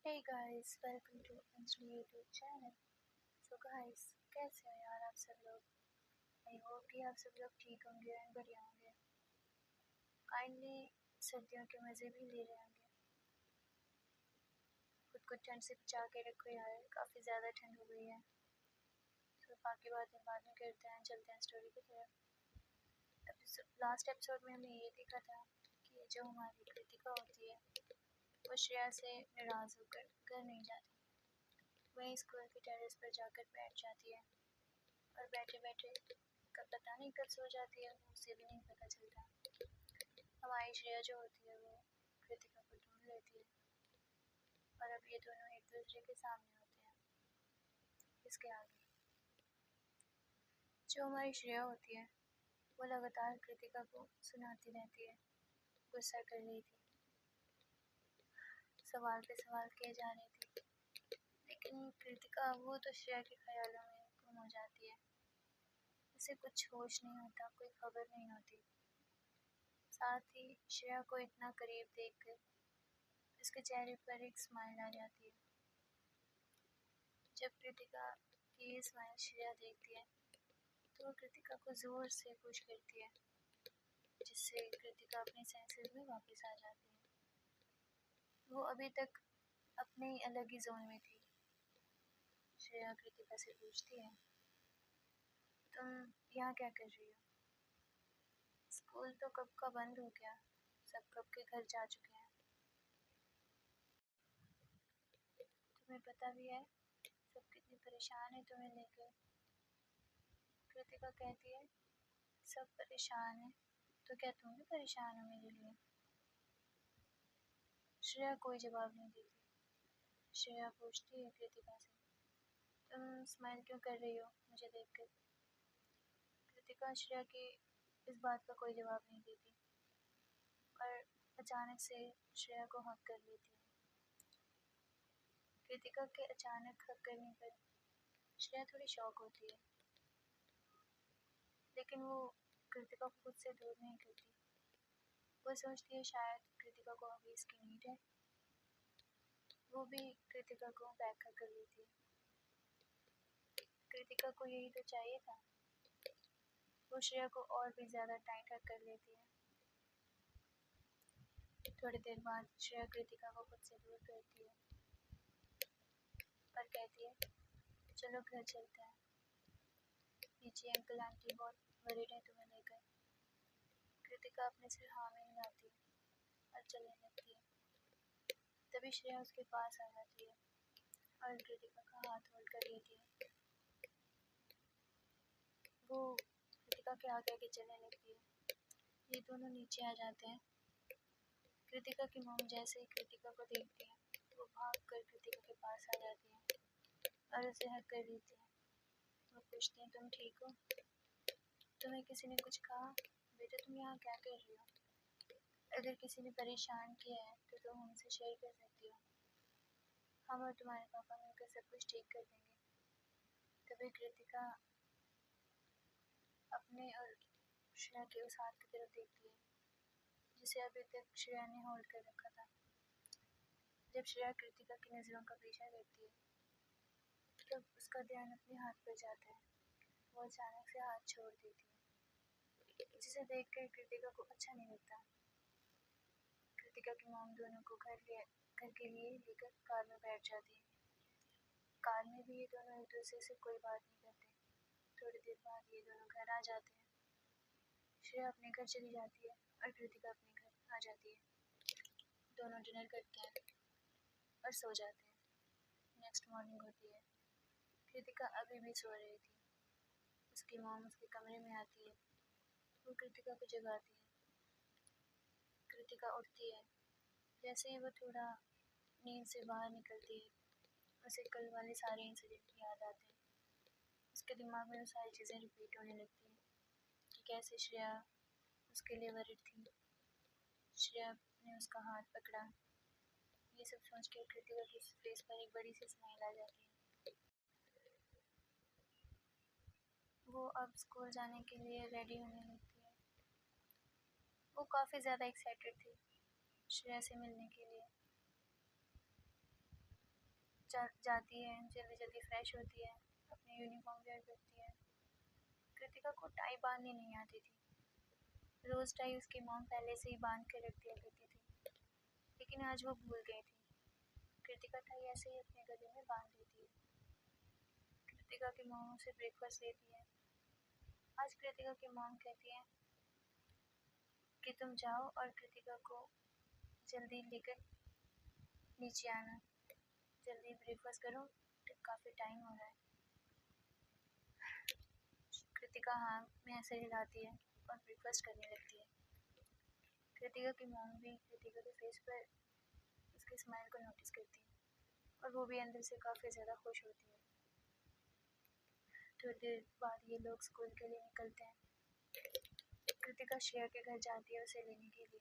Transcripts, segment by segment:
Hey guys, welcome to Anjali YouTube channel. So guys, कैसे हो यार आप सब लोग? आई होप कि आप सब लोग ठीक होंगे एंड बढ़िया होंगे। काइंडली सर्दियों के मज़े भी ले रहे होंगे। खुद को ठंड से बचा के रखो यार, काफ़ी ज़्यादा ठंड हो गई है। तो बाकी बातें बाद में करते हैं, चलते हैं स्टोरी की तरफ। लास्ट एपिसोड में हमने ये देखा था कि जो हमारी कृतिका होती है वो श्रेया से नाराज़ होकर घर नहीं जाती, वहीं स्कूल के टेरेस पर जाकर बैठ जाती है और बैठे बैठे कब पता नहीं कब सो जाती है, उसे भी नहीं पता चलता। हमारी श्रेया जो होती है वो कृतिका को ढूंढ लेती है और अब ये दोनों एक दूसरे के सामने होते हैं। इसके आगे जो हमारी श्रेया होती है वो लगातार कृतिका को सुनाती रहती है, गुस्सा कर रही थी, सवाल पे सवाल किए जा रही थी, लेकिन कृतिका वो तो श्रेया के ख्यालों में गुम हो जाती है। उसे कुछ होश नहीं होता, कोई खबर नहीं होती। साथ ही श्रेया को इतना करीब देखकर उसके चेहरे पर एक स्माइल आ जाती है। जब कृतिका की ये स्माइल श्रेया देखती है तो वो कृतिका को ज़ोर से पुश करती है, जिससे कृतिका अपने सेंसेस में वापस आ जाती है। वो अभी तक अपने ही अलग ही जोन में थी। श्रेया कृतिका से पूछती है, तुम यहाँ क्या कर रही हो? स्कूल तो कब का बंद हो गया, सब कब के घर जा चुके हैं। तुम्हें पता भी है सब कितनी परेशान है तुम्हें लेकर। कृतिका कहती है, सब परेशान है तो क्या तुम भी परेशान हो मेरे लिए? श्रेया कोई जवाब नहीं देती। श्रेया पूछती है कृतिका से, तुम स्माइल क्यों कर रही हो मुझे देखकर? कृतिका श्रेया की इस बात का कोई जवाब नहीं देती और अचानक से श्रेया को हक कर लेती है। कृतिका के अचानक हक करने पर श्रेया थोड़ी शॉक होती है, लेकिन वो कृतिका को खुद से दूर नहीं करती। वो सोचती है शायद कृतिका को अभी इसकी नीड है। वो भी कृतिका को बैक हक कर लेती है। कृतिका को यही तो चाहिए था। वो श्रेया को और भी ज़्यादा टाइट हक कर लेती है। थोड़ी देर बाद श्रेया कृतिका को खुद से दूर करती है और कहती है, चलो घर चलते हैं, नीचे अंकल आंटी बहुत वरीड है तुम्हें लेकर। कृतिका अपने सिर हाँ में हिलाती है और चलने लगती है। तभी श्रेया उसके पास आ जाती है और कृतिका का हाथ होल्ड कर लेती है। वो कृतिका के आगे आगे चलने लगती है। ये दोनों नीचे आ जाते हैं। कृतिका की मॉम जैसे ही कृतिका को देखती है वो भाग कर कृतिका के पास आ जाती है और उसे हक कर देती है। वो पूछती हैं, तुम ठीक हो? तुम्हें किसी ने कुछ कहा? बेटा तुम यहाँ क्या कर रही हो? अगर किसी ने परेशान किया है तो तुम हमसे शेयर कर सकती हो। हम और तुम्हारे पापा मिलकर सब कुछ ठीक कर देंगे। तभी कृतिका अपने और श्रेया के उस हाथ की तरफ देखती है जिसे अभी तक श्रेया ने होल्ड कर रखा था। जब श्रेया कृतिका की नज़रों का पीछा करती है तब उसका ध्यान अपने हाथ पर जाता है। वो अचानक से हाथ छोड़ देती है, जिसे देखकर कृतिका को अच्छा नहीं लगता। कृतिका की मॉम दोनों को घर के लिए लेकर कार में बैठ जाती है। कार में भी ये दोनों एक दूसरे से कोई बात नहीं करते। थोड़ी देर बाद ये दोनों घर आ जाते हैं। श्रेया अपने घर चली जाती है और कृतिका अपने घर आ जाती है। दोनों डिनर करते हैं और सो जाते हैं। नेक्स्ट मॉर्निंग होती है। कृतिका अभी भी सो रही थी। उसकी मॉम उसके कमरे में आती है। वो कृतिका को जगाती है। कृतिका उठती है। जैसे ही वो थोड़ा नींद से बाहर निकलती है उसे कल वाले सारे इंसिडेंट याद आते हैं। उसके दिमाग में वो सारी चीज़ें रिपीट होने लगती हैं कि कैसे श्रेया उसके लिए वरिड थी, श्रेया ने उसका हाथ पकड़ा। ये सब सोच के कृतिका के फेस पर एक बड़ी सी स्माइल आ जाती है। वो अब स्कूल जाने के लिए रेडी होने लगती है। वो काफ़ी ज़्यादा एक्साइटेड थी श्रेया से मिलने के लिए। जाती है, जल्दी जल्दी फ्रेश होती है, अपनी यूनिफॉर्म वेयर करती है। कृतिका को टाई बांधनी नहीं आती थी। रोज़ टाई उसकी मॉम पहले से ही बांध के रख दिया करती थी, लेकिन आज वो भूल गई थी। कृतिका टाई ऐसे ही अपने गले में बांध देती है। कृतिका की मॉम उसे ब्रेकफास्ट देती है। आज कृतिका की मॉम कहती है कि तुम जाओ और कृतिका को जल्दी लेकर नीचे आना, जल्दी ब्रेकफास्ट करो, काफ़ी टाइम हो रहा है। कृतिका हाँ में ऐसे हिलाती है और ब्रेकफास्ट करने लगती है। कृतिका की मॉम भी कृतिका के फेस पर उसके स्माइल को नोटिस करती है और वो भी अंदर से काफ़ी ज़्यादा खुश होती है। थोड़ी देर बाद ये लोग स्कूल के लिए निकलते हैं। कृतिका श्रेया के घर जाती है उसे लेने के लिए।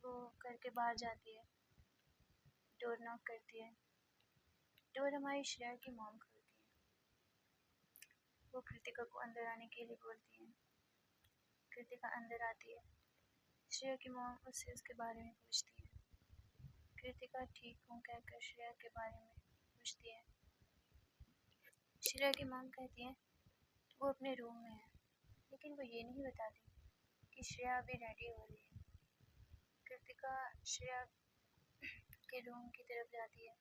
वो घर के बाहर जाती है, डोर नॉक करती है। डोर हमारी श्रेया की मॉम खोलती है। वो कृतिका को अंदर आने के लिए बोलती है। कृतिका अंदर आती है। श्रेया की मॉम उससे उसके बारे में पूछती है। कृतिका ठीक हूँ कहकर श्रेया के बारे में पूछती है। श्रेया की मॉम कहती है वो अपने रूम में है, लेकिन वो ये नहीं बताती कि श्रेया अभी रेडी हो रही है। कृतिका श्रेया के रूम की तरफ जाती है।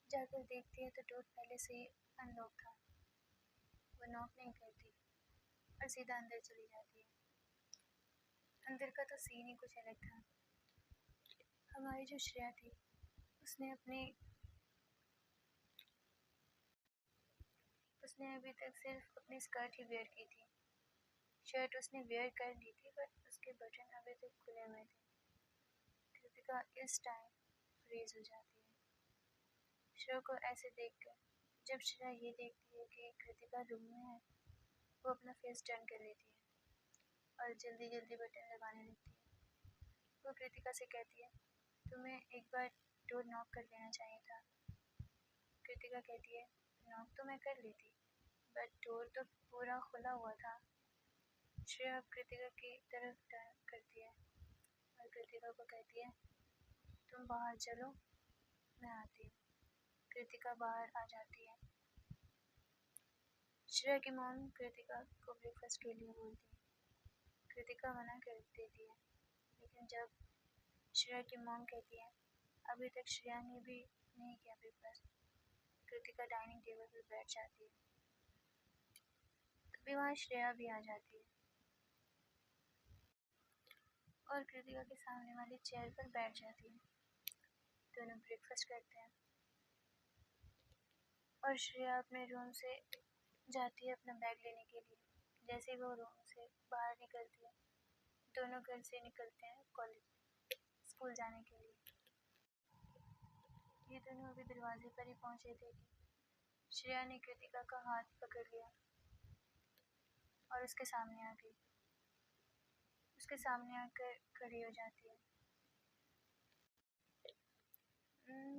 जाकर देखती है तो डोर पहले से ही अनलॉक था। वो नॉक नहीं करती और सीधा अंदर चली जाती है। अंदर का तो सीन ही कुछ अलग था। हमारी जो श्रेया थी उसने अभी तक सिर्फ अपनी स्कर्ट ही वेयर की थी। शर्ट उसने वेयर कर ली थी बट उसके बटन अभी तक खुले हुए थे। कृतिका इस टाइम फ्रीज हो जाती है श्रेया को ऐसे देखकर। जब श्रेया ये देखती है कि कृतिका रूम में है, वो अपना फेस टर्न कर लेती है और जल्दी जल्दी बटन दबाने लगती है। वो कृतिका से कहती है तुम्हें एक बार डोर नॉक कर लेना चाहिए था। कृतिका कहती है नॉक तो मैं कर ली थी बट डोर तो पूरा खुला हुआ था। श्रेया अब कृतिका की तरफ टर्न करती है और कृतिका को कहती है तुम बाहर चलो, मैं आती हूँ। कृतिका बाहर आ जाती है। श्रेया की मॉम कृतिका को ब्रेकफास्ट के लिए बोलती है। कृतिका मना कर देती है, लेकिन जब श्रेया की मॉम कहती है अभी तक श्रेया ने भी नहीं किया ब्रेकफास्ट, कृतिका डाइनिंग टेबल पर बैठ जाती है। तभी वहाँ श्रेया भी आ जाती है और कृतिका के सामने वाली चेयर पर बैठ जाती है। दोनों ब्रेकफास्ट करते हैं और श्रेया अपने रूम से जाती है अपना बैग लेने के लिए। जैसे ही वो रूम से बाहर निकलती है, दोनों घर से निकलते हैं कॉलेज स्कूल जाने के लिए। ये दोनों अभी दरवाजे पर ही पहुंचे थे कि श्रेया ने कृतिका का हाथ पकड़ लिया और उसके सामने आ गई। उसके सामने आकर खड़ी हो जाती है।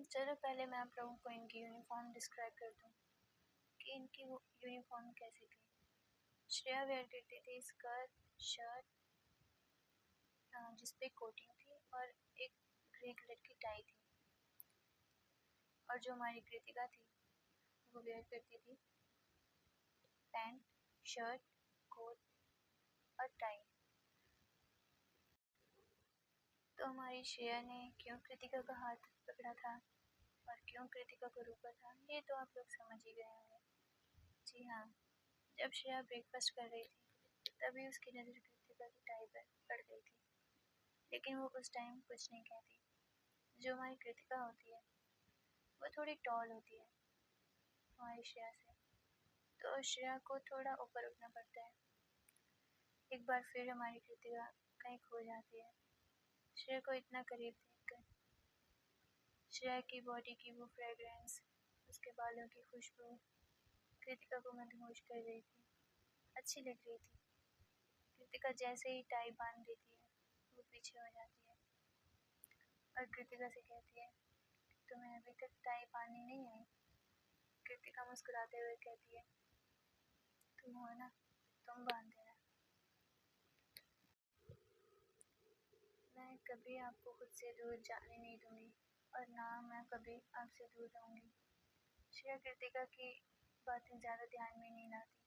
चलो पहले मैं आप लोगों को इनकी यूनिफॉर्म डिस्क्राइब कर दूँ कि इनकी यूनिफॉर्म कैसी थी। श्रेया वेयर करती थी स्कर्ट शर्ट जिस पे कोटिंग थी और एक ग्रे कलर की टाई थी। और जो हमारी कृतिका थी वो वेयर करती थी पैंट शर्ट कोट और टाई। तो हमारी श्रेया ने क्यों कृतिका का हाथ पकड़ा था और क्यों कृतिका को रोका था, ये तो आप लोग समझ ही गए होंगे। जी हाँ, जब श्रेया ब्रेकफास्ट कर रही थी तभी उसकी नज़र कृतिका की टाई पर पड़ गई थी, लेकिन वो उस टाइम कुछ नहीं कहती। जो हमारी कृतिका होती है वो थोड़ी टॉल होती है हमारी श्रेया से, तो श्रेया को थोड़ा ऊपर उठना पड़ता है। एक बार फिर हमारी कृतिका कहीं खो जाती है। श्रेया को इतना करीब देखकर श्रेया की बॉडी की वो फ्रेगरेंस, उसके बालों की खुशबू कृतिका को मदहोश कर रही थी, अच्छी लग रही थी। कृतिका जैसे ही टाई बांध देती है वो पीछे हो जाती है और कृतिका से कहती है तुम्हें अभी तक टाई बांधनी नहीं आई। कृतिका मुस्कुराते हुए कहती है तुम हो ना, तुम बांध देना, मैं कभी आपको खुद से दूर जाने नहीं दूंगी। और ना मैं कभी आपसे दूर रहूँगी। श्रेया कृतिका की बातें ज़्यादा ध्यान में नहीं लाती।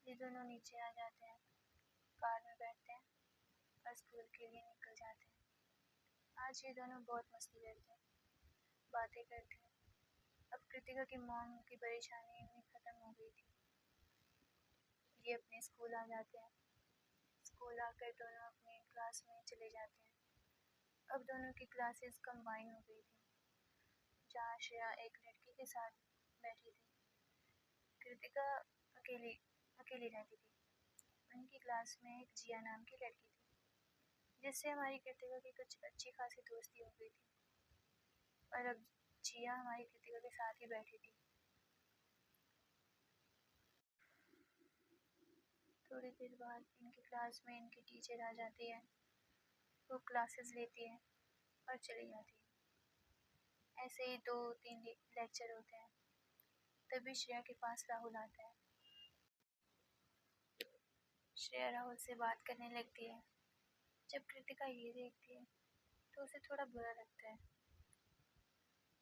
ये दोनों नीचे आ जाते हैं, कार में बैठते हैं और स्कूल के लिए निकल जाते हैं। आज ये दोनों बहुत मस्ती करते हैं, बातें करते हैं। अब कृतिका की मॉम की परेशानी भी ख़त्म हो गई थी। ये अपने स्कूल आ जाते हैं। स्कूल आकर दोनों अपनी क्लास में चले जाते हैं। अब दोनों की क्लासेस कंबाइन हो गई थी। जहाँ श्रेया एक लड़की के साथ बैठी थी, कृतिका अकेली अकेली रहती थी। उनकी क्लास में एक जिया नाम की लड़की थी, जिससे हमारी कृतिका की कुछ अच्छी खासी दोस्ती हो गई थी। और अब जिया हमारी कृतिका के साथ ही बैठी थी। थोड़ी देर बाद इनकी क्लास में इनकी टीचर आ जाती है। वो क्लासेस लेती है और चली जाती है। ऐसे ही 2-3 लेक्चर होते हैं। तभी श्रेया के पास राहुल आता है। श्रेया राहुल से बात करने लगती है। जब कृतिका ये देखती है तो उसे थोड़ा बुरा लगता है।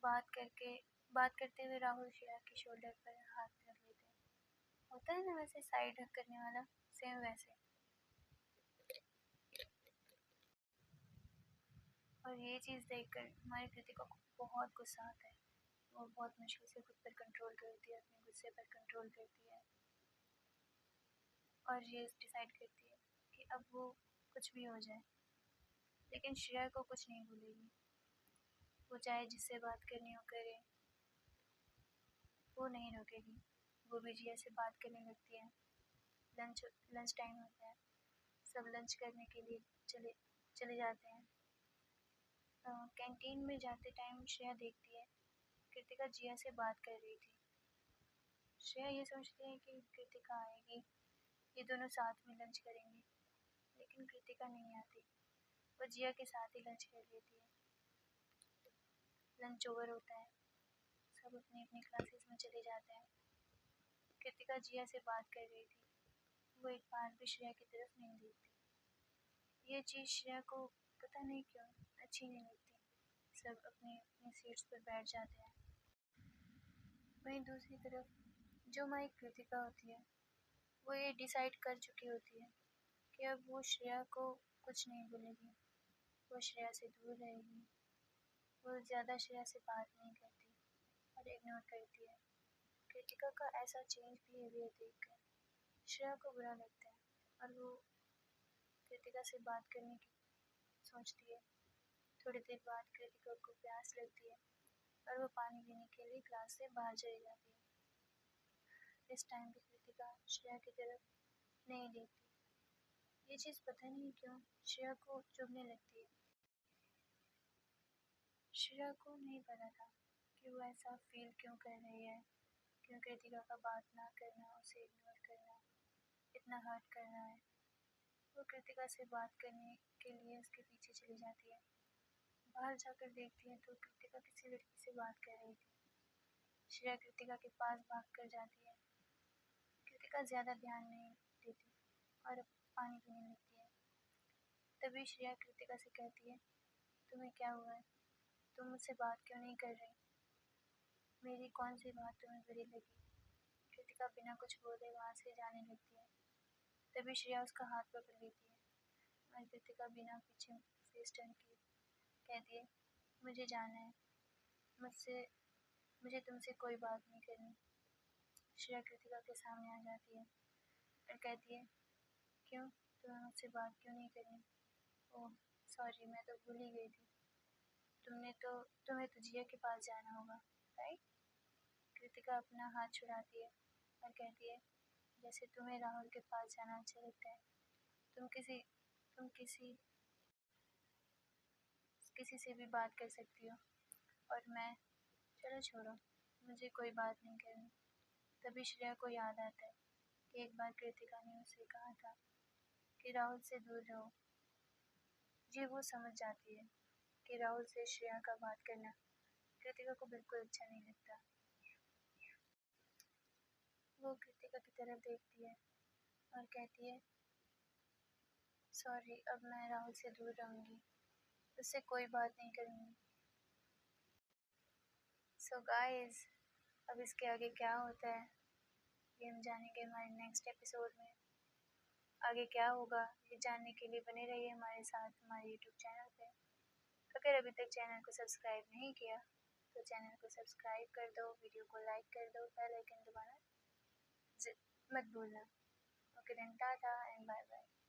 बात करते हुए राहुल श्रेया के शोल्डर पर हाथ रख लेते हैं। होता है ना वैसे साइड हक करने वाला, सेम वैसे। और ये चीज़ देखकर हमारी कृतिका को बहुत गुस्सा आता है। वो बहुत मुश्किल से खुद पर कंट्रोल करती है, अपने गुस्से पर कंट्रोल करती है और ये डिसाइड करती है कि अब वो कुछ भी हो जाए लेकिन श्रेया को कुछ नहीं भूलेगी। वो चाहे जिससे बात करनी हो करे, वो नहीं रोकेगी। वो भी जिया से बात करने लगती है। लंच लंच टाइम होता है। सब लंच करने के लिए चले चले जाते हैं। कैंटीन में जाते टाइम श्रेया देखती है कृतिका जिया से बात कर रही थी। श्रेया ये सोचती है कि कृतिका आएगी, ये दोनों साथ में लंच करेंगे, लेकिन कृतिका नहीं आती। वो जिया के साथ ही लंच कर लेती है। लंच ओवर होता है। सब अपनी अपनी क्लासेस में चले जाते हैं। कृतिका जिया से बात कर रही थी। वो एक बार भी श्रेया की तरफ नहीं देखती। ये चीज़ श्रेया को पता नहीं क्यों अच्छी नहीं लगती। सब अपनी अपनी सीट्स पर बैठ जाते हैं। वहीं दूसरी तरफ जो हमारी कृतिका होती है, वो ये डिसाइड कर चुकी होती है कि अब वो श्रेया को कुछ नहीं बोलेगी। वो श्रेया से दूर रहेगी। वो ज़्यादा श्रेया से बात नहीं करती और इग्नोर करती है। कृतिका का ऐसा चेंज बिहेवियर देखकर श्रेया को बुरा लगता है और वो कृतिका से बात करने की सोचती है। थोड़ी देर बाद कृतिका को प्यास लगती है और वो पानी पीने के लिए क्लास से बाहर चली जाती है। इस टाइम भी कृतिका श्रेया की तरफ नहीं देखती। ये चीज़ पता नहीं क्यों श्रेया को चुभने लगती है। श्रेया को नहीं पता था कि वो ऐसा फील क्यों कर रही है, क्यों कृतिका का बात ना करना, उसे इग्नोर करना इतना हर्ट कर रहा है। वो कृतिका से बात करने के लिए उसके पीछे चली जाती है। बाहर जाकर देखती है तो कृतिका किसी लड़की से बात कर रही थी। श्रेया कृतिका के पास भाग कर जाती है। कृतिका ज़्यादा ध्यान नहीं देती और अब पानी पीने लगती है। तभी श्रेया कृतिका से कहती है, तुम्हें क्या हुआ है? तुम मुझसे बात क्यों नहीं कर रही? मेरी कौन सी बात तुम्हें बुरी लगी? कृतिका बिना कुछ बोले वहाँ से जाने लगती है। तभी श्रेया उसका हाथ पकड़ लेती है और कृतिका बिना पीछे फेस टर्न किए कहती है, मुझे जाना है, मुझसे मुझे तुमसे कोई बात नहीं करनी। श्रेया कृतिका के सामने आ जाती है और कहती है, क्यों, तुम्हें मुझसे बात क्यों नहीं करनी? ओह सॉरी, मैं तो भूल ही गई थी। तुम्हें तो जिया के पास जाना होगा, राइट? कृतिका अपना हाथ छुड़ाती है और कहती है, जैसे तुम्हें राहुल के पास जाना अच्छा लगता है, तुम किसी तुम किसी से भी बात कर सकती हो और मैं, चलो छोड़ो, मुझे कोई बात नहीं करनी। तभी श्रेया को याद आता है कि एक बार कृतिका ने उसे कहा था कि राहुल से दूर रहो। जी वो समझ जाती है कि राहुल से श्रेया का बात करना कृतिका को बिल्कुल अच्छा नहीं लगता। वो कृतिका की तरफ देखती है और कहती है, सॉरी, अब मैं राहुल से दूर रहूँगी, उससे कोई बात नहीं करूँगी। सो गाइस, अब इसके आगे क्या होता है ये हम जानेंगे हमारे नेक्स्ट एपिसोड में। आगे क्या होगा ये जानने के लिए बने रहिए हमारे साथ हमारे यूट्यूब चैनल पे। अगर अभी तक चैनल को सब्सक्राइब नहीं किया तो चैनल को सब्सक्राइब कर दो, वीडियो को लाइक कर दो, बेल आइकन दबाना मत भूलना। Okay then, tata and bye bye.